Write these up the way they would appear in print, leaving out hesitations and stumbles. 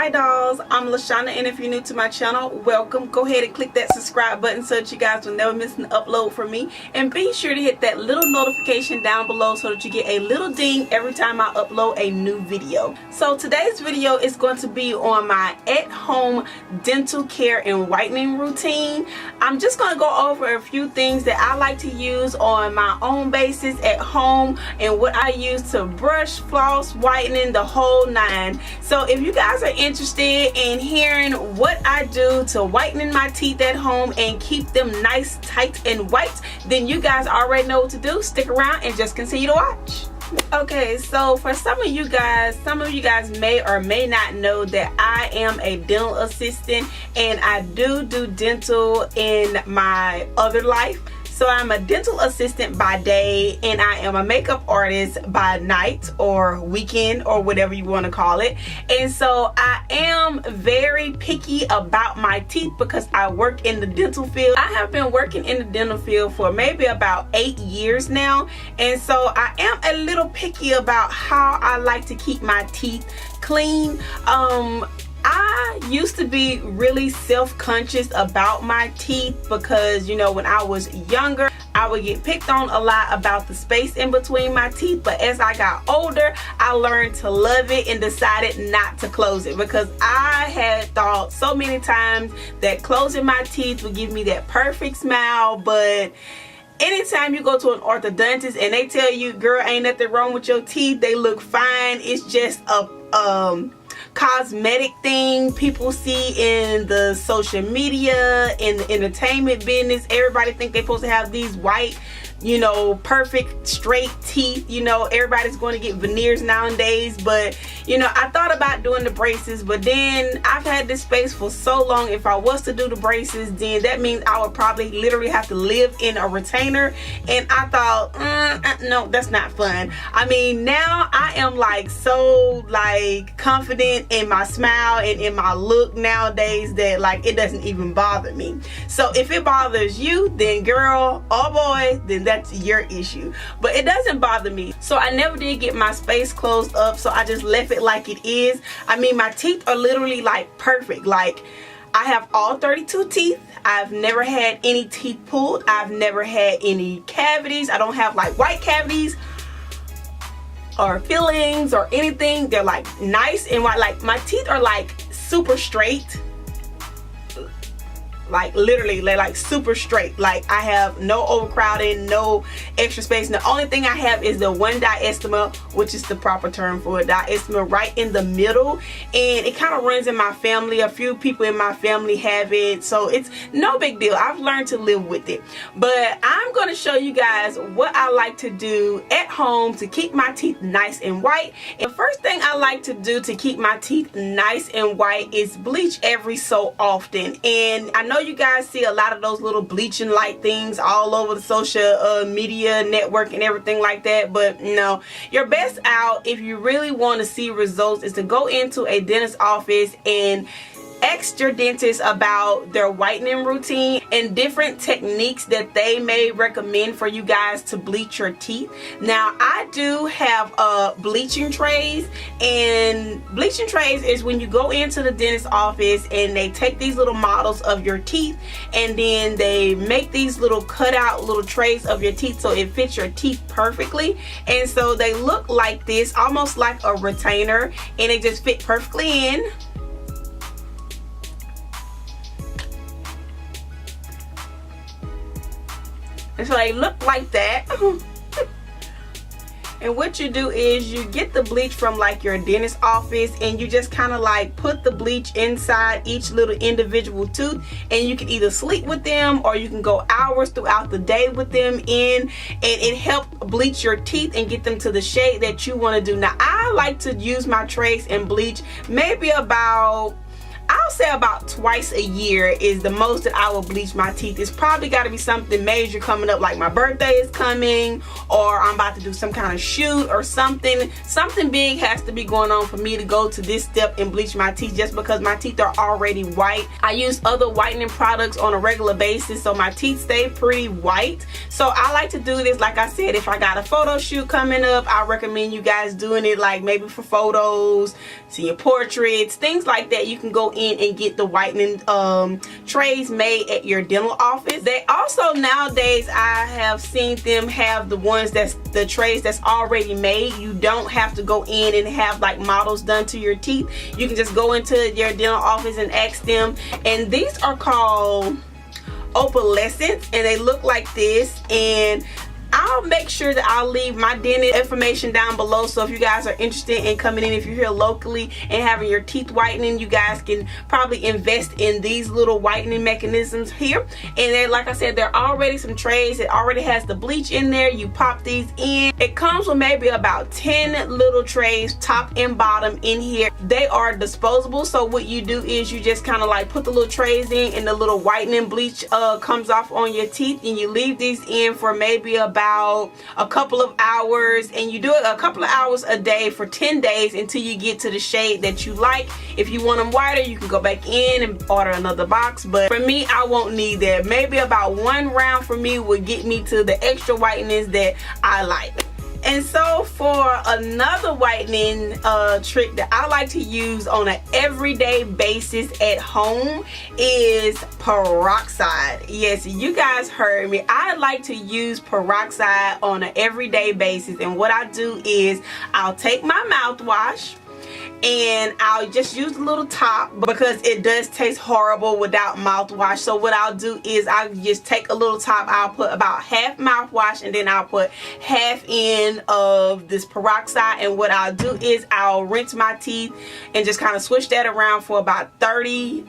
Hi dolls, I'm LaShonda, and if you're new to my channel, welcome. Go ahead and click that subscribe button so that you guys will never miss an upload from me, and be sure to hit that little notification down below so that you get a little ding every time I upload a new video. So today's video is going to be on my at-home dental care and whitening routine. I'm just going to go over a few things that I like to use on my own basis at home and what I use to brush, floss, whitening, the whole nine. So if you guys are interested in hearing what I do to whitening my teeth at home and keep them nice, tight, and white, then you guys already know what to do. Stick around and just continue to watch. Okay, so for some of you guys may or may not know that I am a dental assistant, and I do dental in my other life. So I'm a dental assistant by day, and I am a makeup artist by night or weekend or whatever you want to call it. And so I am very picky about my teeth because I work in the dental field. I have been working in the dental field for maybe about 8 years now, and so I am a little picky about how I like to keep my teeth clean. I used to be really self-conscious about my teeth because, you know, when I was younger, I would get picked on a lot about the space in between my teeth. But as I got older, I learned to love it and decided not to close it, because I had thought so many times that closing my teeth would give me that perfect smile. But anytime you go to an orthodontist and they tell you, girl, ain't nothing wrong with your teeth, they look fine, it's just a cosmetic thing people see in the social media, in the entertainment business. Everybody think they're supposed to have these white, you know, perfect straight teeth. You know, everybody's going to get veneers nowadays. But you know, I thought about doing the braces, but then I've had this space for so long. If I was to do the braces, then that means I would probably literally have to live in a retainer, and I thought no, that's not fun. I mean, now I am like so like confident in my smile and in my look nowadays that like it doesn't even bother me. So if it bothers you, then girl or boy, then that's your issue. But it doesn't bother me. So I never did get my space closed up, so I just left it like it is. I mean, my teeth are literally like perfect. Like, I have all 32 teeth. I've never had any teeth pulled. I've never had any cavities. I don't have like white cavities or fillings or anything. They're like nice and white. Like, my teeth are like super straight. Like literally, they're like super straight. Like, I have no overcrowding, no extra space. And the only thing I have is the one diastema, which is the proper term for it, diastema right in the middle, and it kind of runs in my family. A few people in my family have it, so it's no big deal. I've learned to live with it. But I'm going to show you guys what I like to do at home to keep my teeth nice and white. And the first thing I like to do to keep my teeth nice and white is bleach every so often. And I know you guys see a lot of those little bleaching light things all over the social media network and everything like that, but no, your best out if you really want to see results is to go into a dentist's office and ask your dentist about their whitening routine and different techniques that they may recommend for you guys to bleach your teeth. Now, I do have bleaching trays, and bleaching trays is when you go into the dentist's office and they take these little models of your teeth, and then they make these little cutout little trays of your teeth so it fits your teeth perfectly. And so they look like this, almost like a retainer, and they just fit perfectly in. And so they look like that. And what you do is you get the bleach from like your dentist office, and you just kind of like put the bleach inside each little individual tooth, and you can either sleep with them or you can go hours throughout the day with them in, and it helps bleach your teeth and get them to the shade that you want to do. Now, I like to use my trays and bleach maybe about, I'll say about twice a year is the most that I will bleach my teeth. It's probably got to be something major coming up, like my birthday is coming, or I'm about to do some kind of shoot or something. Something big has to be going on for me to go to this step and bleach my teeth, just because my teeth are already white. I use other whitening products on a regular basis, so my teeth stay pretty white. So I like to do this, like I said, if I got a photo shoot coming up, I recommend you guys doing it, like maybe for photos, senior portraits, things like that. You can go in and get the whitening trays made at your dental office. They also, nowadays, I have seen them have the ones that's the trays that's already made. You don't have to go in and have like models done to your teeth. You can just go into your dental office and ask them, and these are called Opalescent, and they look like this. And I'll make sure that I'll leave my dentist information down below, so if you guys are interested in coming in, if you're here locally and having your teeth whitening, you guys can probably invest in these little whitening mechanisms here. And then, like I said, there are already some trays. It already has the bleach in there. You pop these in. It comes with maybe about 10 little trays, top and bottom, in here. They are disposable, so what you do is you just kind of like put the little trays in, and the little whitening bleach comes off on your teeth, and you leave these in for maybe about a couple of hours, and you do it a couple of hours a day for 10 days until you get to the shade that you like. If you want them whiter, you can go back in and order another box, but for me, I won't need that. Maybe about one round for me would get me to the extra whiteness that I like. And so for another whitening trick that I like to use on an everyday basis at home is peroxide. Yes, you guys heard me. I like to use peroxide on an everyday basis, and what I do is I'll take my mouthwash and I'll just use a little top, because it does taste horrible without mouthwash. So what I'll do is I'll just take a little top. I'll put about half mouthwash, and then I'll put half in of this peroxide. And what I'll do is I'll rinse my teeth and just kind of switch that around for about 30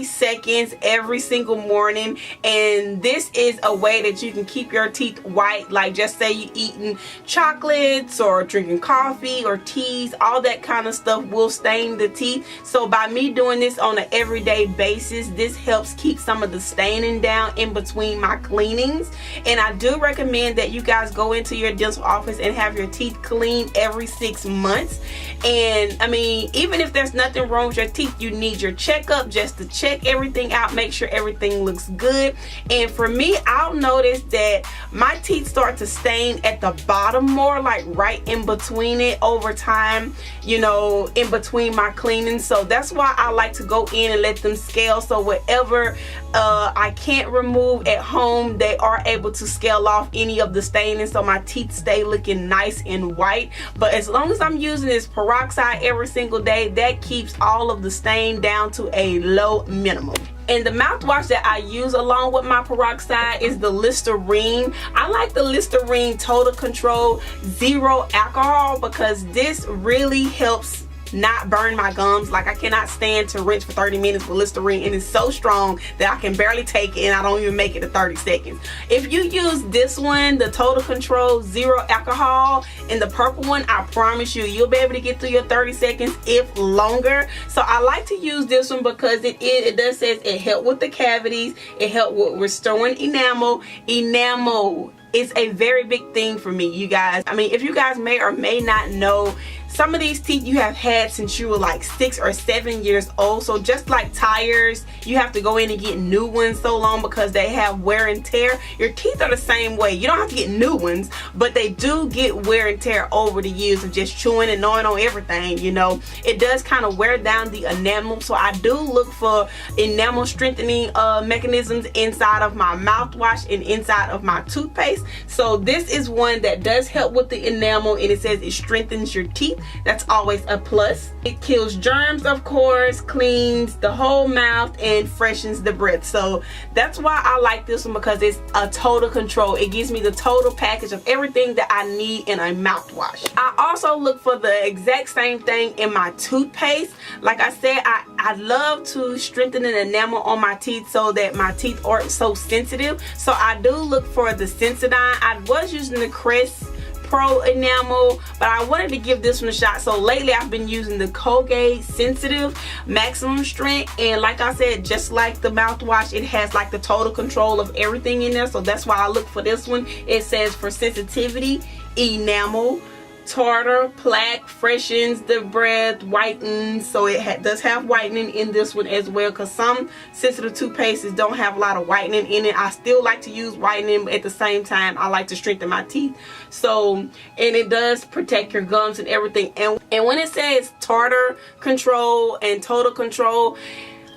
seconds every single morning. And this is a way that you can keep your teeth white. Like, just say you're eating chocolates or drinking coffee or teas, all that kind of stuff will stain the teeth. So by me doing this on an everyday basis, this helps keep some of the staining down in between my cleanings. And I do recommend that you guys go into your dental office and have your teeth cleaned every 6 months. And I mean, even if there's nothing wrong with your teeth, you need your checkup just to check everything out, make sure everything looks good. And for me, I'll notice that my teeth start to stain at the bottom more, like right in between it over time, you know, in between my cleaning. So that's why I like to go in and let them scale. So whatever I can't remove at home, they are able to scale off any of the staining, so my teeth stay looking nice and white. But as long as I'm using this peroxide every single day, that keeps all of the stain down to a low minimum. And the mouthwash that I use along with my peroxide is the Listerine. I like the Listerine Total Control Zero Alcohol, because this really helps not burn my gums. Like, I cannot stand to rinse for 30 minutes with Listerine, and it's so strong that I can barely take it, and I don't even make it to 30 seconds. If you use this one, the Total Control Zero Alcohol, and the purple one, I promise you, you'll be able to get through your 30 seconds, if longer. So I like to use this one because it does says it helps with the cavities, it helps with restoring enamel. Enamel is a very big thing for me, you guys. I mean, if you guys may or may not know, some of these teeth you have had since you were like 6 or 7 years old. So just like tires, you have to go in and get new ones so long because they have wear and tear. Your teeth are the same way. You don't have to get new ones, but they do get wear and tear over the years of just chewing and gnawing on everything, you know. It does kind of wear down the enamel. So I do look for enamel strengthening mechanisms inside of my mouthwash and inside of my toothpaste. So this is one that does help with the enamel, and it says it strengthens your teeth. That's always a plus. It kills germs, of course, cleans the whole mouth, and freshens the breath. So that's why I like this one, because it's a total control. It gives me the total package of everything that I need in a mouthwash. I also look for the exact same thing in my toothpaste. Like I said, I love to strengthen an enamel on my teeth so that my teeth aren't so sensitive. So I do look for the Sensodyne. I was using the Crest Pro enamel, but I wanted to give this one a shot. So lately I've been using the Colgate Sensitive Maximum Strength, and like I said, just like the mouthwash, it has like the total control of everything in there. So that's why I look for this one. It says for sensitivity, enamel, tartar, plaque, freshens the breath, whitens. So it does have whitening in this one as well, because some sensitive toothpastes don't have a lot of whitening in it. I still like to use whitening, but at the same time I like to strengthen my teeth. So, and it does protect your gums and everything. And when it says tartar control and total control,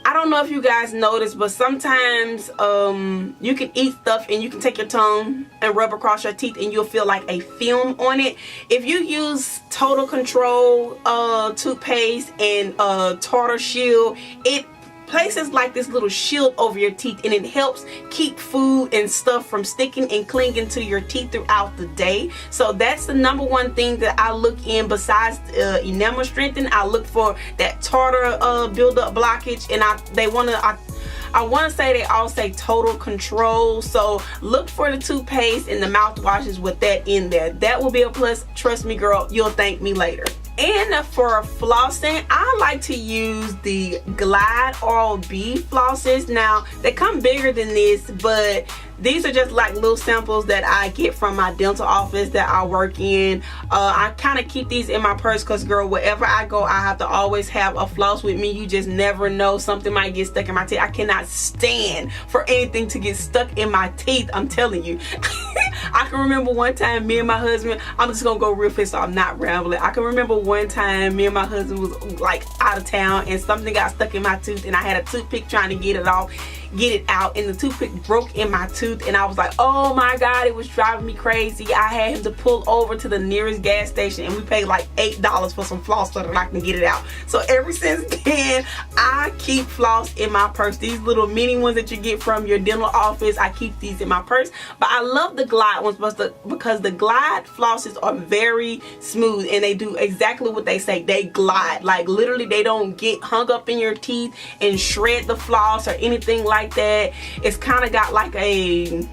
I don't know if you guys notice, but sometimes you can eat stuff and you can take your tongue and rub across your teeth and you'll feel like a film on it. If you use Total Control toothpaste and Tartar Shield, it places like this little shield over your teeth, and it helps keep food and stuff from sticking and clinging to your teeth throughout the day. So that's the number one thing that I look in besides enamel strengthening. I look for that tartar buildup blockage, and I want to say they all say total control. So look for the toothpaste and the mouthwashes with that in there. That will be a plus. Trust me, girl, you'll thank me later. And for flossing, I like to use the Glide Oral-B flosses. Now, they come bigger than this, but these are just like little samples that I get from my dental office that I work in. I kind of keep these in my purse because, girl, wherever I go, I have to always have a floss with me. You just never know. Something might get stuck in my teeth. I cannot stand for anything to get stuck in my teeth. I'm telling you. I can remember one time me and my husband, I'm just going to go real fast so I'm not rambling. I can remember one time me and my husband was like out of town and something got stuck in my tooth, and I had a toothpick trying to get it out, and the toothpick broke in my tooth, and I was like, oh my god, it was driving me crazy. I had him to pull over to the nearest gas station, and we paid like $8 for some floss so that I can get it out. So ever since then, I keep floss in my purse. These little mini ones that you get from your dental office, I keep these in my purse. But I love the Glide ones because the Glide flosses are very smooth, and they do exactly what they say. They glide, like literally they don't get hung up in your teeth and shred the floss or anything like that. It's kind of got like a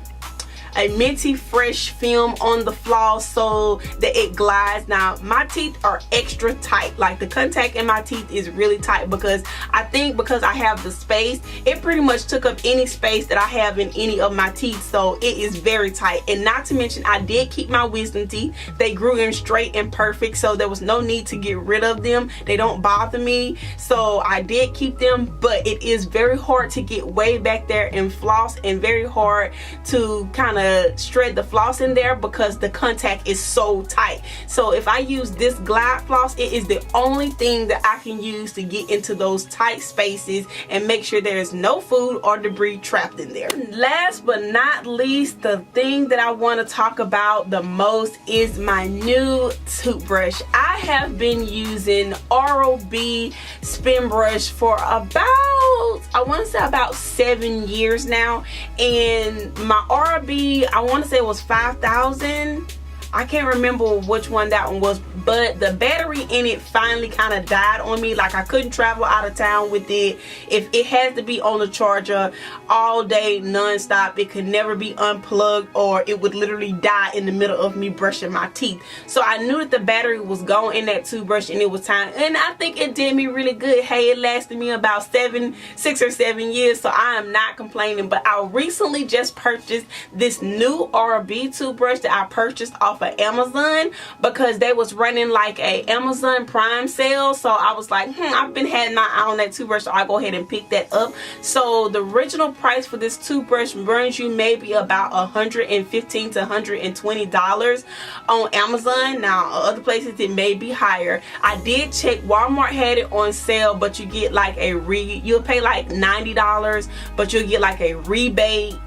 minty fresh film on the floss so that it glides. Now my teeth are extra tight, like the contact in my teeth is really tight, because I think because I have the space, it pretty much took up any space that I have in any of my teeth, so it is very tight. And not to mention, I did keep my wisdom teeth. They grew in straight and perfect, so there was no need to get rid of them. They don't bother me, so I did keep them. But it is very hard to get way back there and floss, and very hard to kind of shred the floss in there because the contact is so tight. So if I use this Glide floss, it is the only thing that I can use to get into those tight spaces and make sure there is no food or debris trapped in there. Last but not least, the thing that I want to talk about the most is my new toothbrush. I have been using Oral-B spin brush for about, I want to say about 7 years now, and my Oral-B, I want to say it was 5,000. I can't remember which one that one was, but the battery in it finally kind of died on me. Like I couldn't travel out of town with it. If it has to be on the charger all day non-stop, it could never be unplugged, or it would literally die in the middle of me brushing my teeth. So I knew that the battery was gone in that toothbrush, and it was time, and I think it did me really good. Hey, it lasted me about 6 or 7 years, so I am not complaining. But I recently just purchased this new Oral-B toothbrush that I purchased off of Amazon because they was running like a Amazon Prime sale. So I was like, I've been having my eye on that toothbrush, so I go ahead and pick that up. So the original price for this toothbrush runs you maybe about $115 to $120 on Amazon. Now other places it may be higher. I did check, Walmart had it on sale, but you get like you'll pay like $90, but you'll get like a rebate,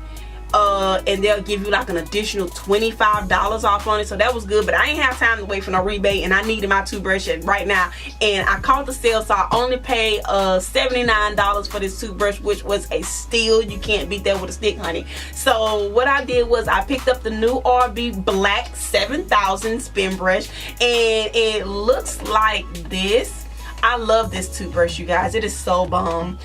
and they'll give you like an additional $25 off on it. So that was good, but I ain't have time to wait for no rebate, and I needed my toothbrush right now, and I caught the sale, so I only paid $79 for this toothbrush, which was a steal. You can't beat that with a stick, honey. So what I did was I picked up the new Oral-B Black 7000 spin brush, and it looks like this. I love this toothbrush, you guys. It is so bomb.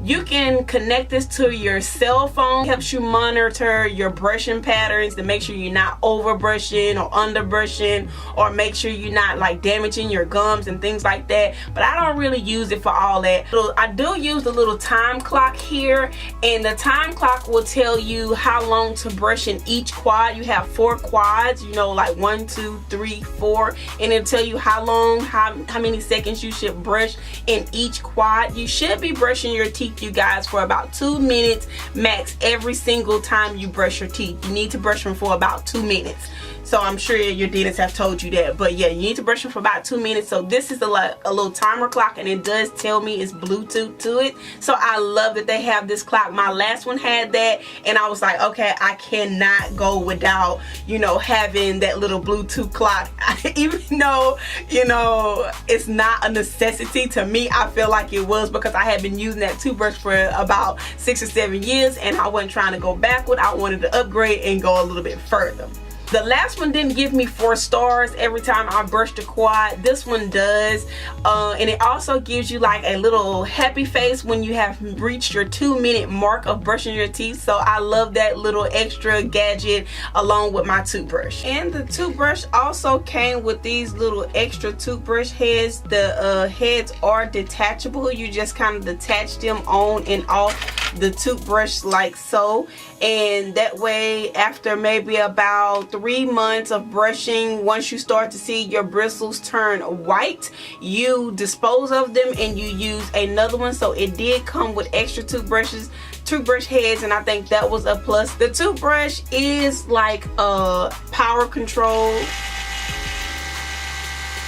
You can connect this to your cell phone. It helps you monitor your brushing patterns to make sure you're not over brushing or under brushing, or make sure you're not like damaging your gums and things like that. But I don't really use it for all that. So I do use the little time clock here, and the time clock will tell you how long to brush in each quad. You have 4 quads, you know, like 1, 2, 3, 4, and it'll tell you how long, how many seconds you should brush in each quad. You should be brushing your teeth, you guys, for about 2 minutes max every single time you brush your teeth. You need to brush them for about 2 minutes. So I'm sure your dentists have told you that, but yeah, you need to brush them for about 2 minutes. So this is a little timer clock, and it does tell me it's Bluetooth to it. So I love that they have this clock. My last one had that, and I was like, okay, I cannot go without, you know, having that little Bluetooth clock. Even though, you know, it's not a necessity to me, I feel like it was, because I had been using that toothbrush for about 6 or 7 years, and I wasn't trying to go backward. I wanted to upgrade and go a little bit further. The last one didn't give me 4 stars every time I brushed the quad. This one does. And it also gives you like a little happy face when you have reached your 2-minute mark of brushing your teeth. So I love that little extra gadget along with my toothbrush. And the toothbrush also came with these little extra toothbrush heads. The heads are detachable. You just kind of detach them on and off the toothbrush like so, and that way after maybe about 3 months of brushing, once you start to see your bristles turn white, you dispose of them and you use another one. So it did come with extra toothbrush heads, and I think that was a plus. The toothbrush is like a power control,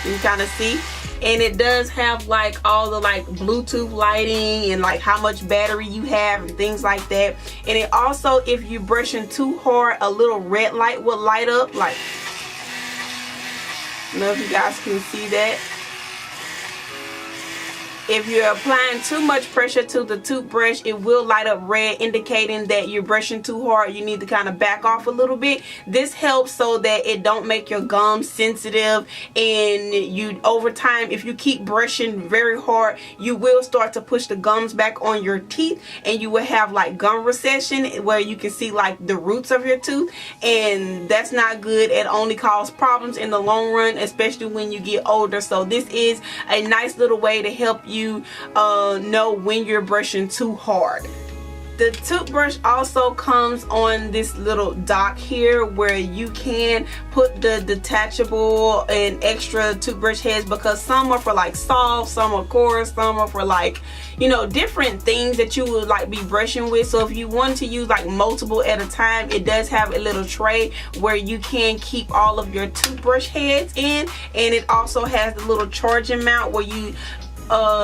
you kind of see, and it does have like all the like Bluetooth lighting and like how much battery you have and things like that. And it also, if you're brushing too hard, a little red light will light up. Like, I don't know if you guys can see that. If you're applying too much pressure to the toothbrush, it will light up red, indicating that you're brushing too hard. You need to kind of back off a little bit. This helps so that it don't make your gums sensitive, and you, over time, if you keep brushing very hard, you will start to push the gums back on your teeth, and you will have like gum recession where you can see like the roots of your tooth, and that's not good. It only causes problems in the long run, especially when you get older. So this is a nice little way to help you know when you're brushing too hard. The toothbrush also comes on this little dock here where you can put the detachable and extra toothbrush heads, because some are for like soft, some are coarse, some are for like, you know, different things that you would like be brushing with. So if you want to use like multiple at a time, it does have a little tray where you can keep all of your toothbrush heads in, and it also has the little charging mount where you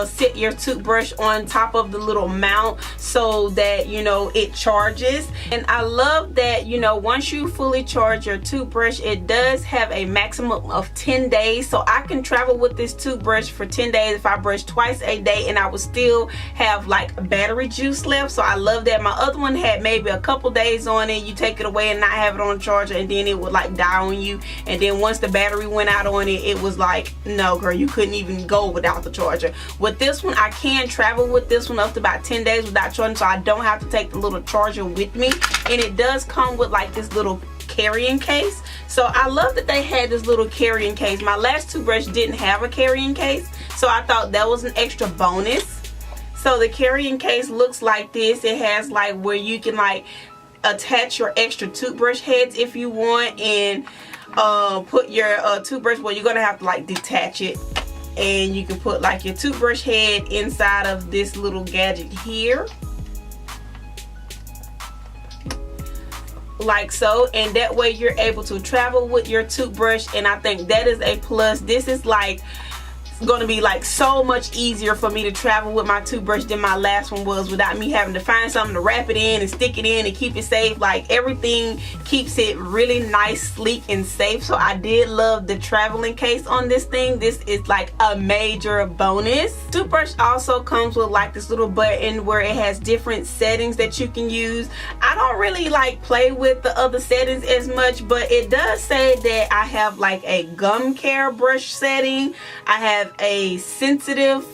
sit your toothbrush on top of the little mount so that, you know, it charges. And I love that, you know, once you fully charge your toothbrush, it does have a maximum of 10 days. So I can travel with this toothbrush for 10 days if I brush twice a day, and I would still have like battery juice left. So I love that. My other one had maybe a couple days on it. You take it away and not have it on the charger, and then it would like die on you. And then once the battery went out on it, it was like, no girl, you couldn't even go without the charger. With this one, I can travel with this one up to about 10 days without charging, so I don't have to take the little charger with me. And it does come with like this little carrying case. So I love that they had this little carrying case. My last toothbrush didn't have a carrying case, so I thought that was an extra bonus. So the carrying case looks like this. It has like where you can like attach your extra toothbrush heads if you want, and put your toothbrush, well, you're gonna have to like detach it, and you can put like your toothbrush head inside of this little gadget here, like so, and that way you're able to travel with your toothbrush. And I think that is a plus. This is like going to be like so much easier for me to travel with my toothbrush than my last one was, without me having to find something to wrap it in and stick it in and keep it safe. Like everything keeps it really nice, sleek, and safe. So I did love the traveling case on this thing. This is like a major bonus. Toothbrush also comes with like this little button where it has different settings that you can use. I don't really like play with the other settings as much, but it does say that I have like a gum care brush setting, I have have a sensitive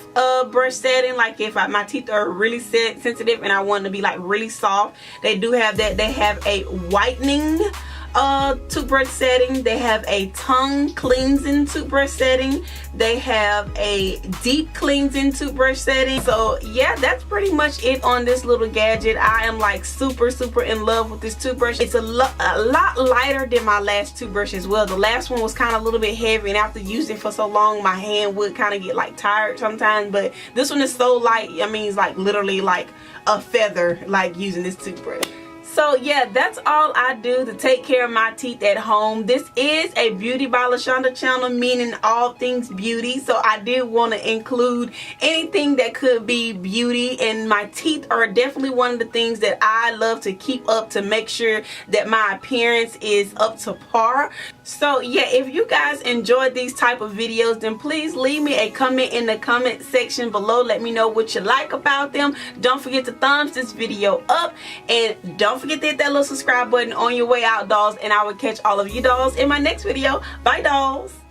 brush setting, like if my teeth are really sensitive and I want to be like really soft, they do have that. They have a whitening toothbrush setting. They have a tongue cleansing toothbrush setting. They have a deep cleansing toothbrush setting. So yeah, that's pretty much it on this little gadget. I am like super in love with this toothbrush. It's a lot lighter than my last toothbrush as well. The last one was kind of a little bit heavy, and after using it for so long, my hand would kind of get like tired sometimes. But this one is so light, I mean, it's like literally like a feather, like using this toothbrush. So yeah, that's all I do to take care of my teeth at home. This is a Beauty by LaShonda channel, meaning all things beauty. So I did want to include anything that could be beauty, and my teeth are definitely one of the things that I love to keep up to make sure that my appearance is up to par. So yeah, if you guys enjoyed these type of videos, then please leave me a comment in the comment section below. Let me know what you like about them. Don't forget to thumbs this video up, and don't forget to hit that little subscribe button on your way out, dolls, and I will catch all of you dolls in my next video. Bye, dolls.